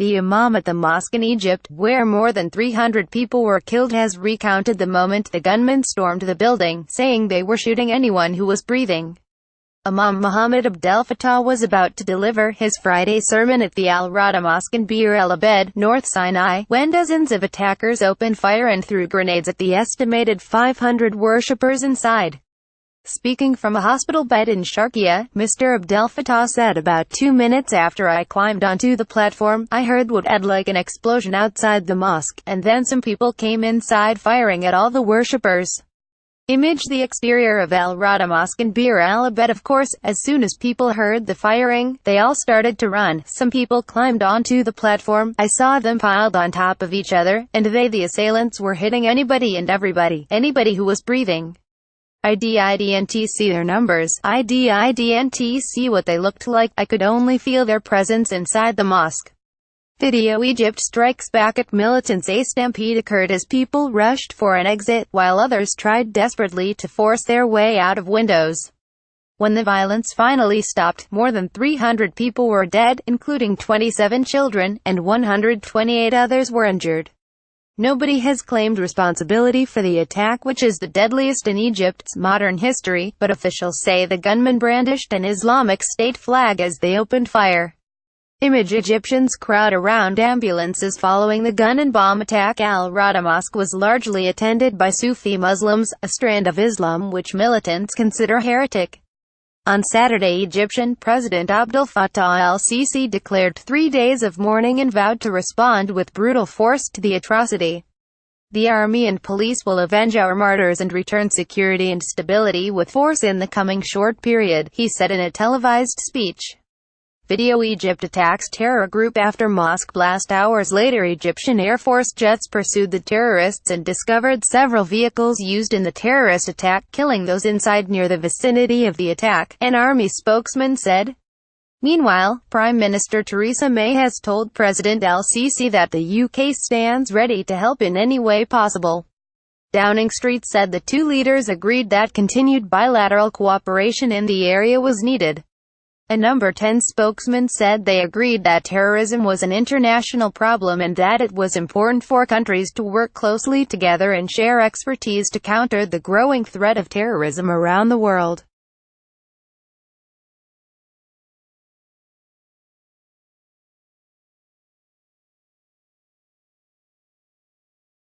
The Imam at the mosque in Egypt, where more than 300 people were killed, has recounted the moment the gunmen stormed the building, saying they were shooting anyone who was breathing. Imam Muhammad Abdel Fattah was about to deliver his Friday sermon at the Al-Rada Mosque in Bir El Abed, North Sinai, when dozens of attackers opened fire and threw grenades at the estimated 500 worshippers inside. Speaking from a hospital bed in Sharqiya, Mr. Abdel Fattah said, "About 2 minutes after I climbed onto the platform, I heard what sounded like an explosion outside the mosque, and then some people came inside firing at all the worshippers." Image the exterior of Al-Rada Mosque in Bir El Abed. Of course, as soon as people heard the firing, they all started to run. Some people climbed onto the platform. I saw them piled on top of each other, and the assailants were hitting anybody and everybody, anybody who was breathing. I didn't see their numbers, I didn't see what they looked like, I could only feel their presence inside the mosque. Video: Egypt strikes back at militants. A stampede occurred as people rushed for an exit, while others tried desperately to force their way out of windows. When the violence finally stopped, more than 300 people were dead, including 27 children, and 128 others were injured. Nobody has claimed responsibility for the attack, which is the deadliest in Egypt's modern history, but officials say the gunmen brandished an Islamic State flag as they opened fire. Image: Egyptians crowd around ambulances following the gun and bomb attack. Al-Rada Mosque was largely attended by Sufi Muslims, a strand of Islam which militants consider heretic. On Saturday, Egyptian President Abdel Fattah el-Sisi declared 3 days of mourning and vowed to respond with brutal force to the atrocity. The army and police will avenge our martyrs and return security and stability with force in the coming short period, he said in a televised speech. Video: Egypt attacks terror group after mosque blast. Hours later, Egyptian Air Force jets pursued the terrorists and discovered several vehicles used in the terrorist attack, killing those inside near the vicinity of the attack, an army spokesman said. Meanwhile, Prime Minister Theresa May has told President el-Sisi that the UK stands ready to help in any way possible. Downing Street said the two leaders agreed that continued bilateral cooperation in the area was needed. A Number 10 spokesman said they agreed that terrorism was an international problem and that it was important for countries to work closely together and share expertise to counter the growing threat of terrorism around the world.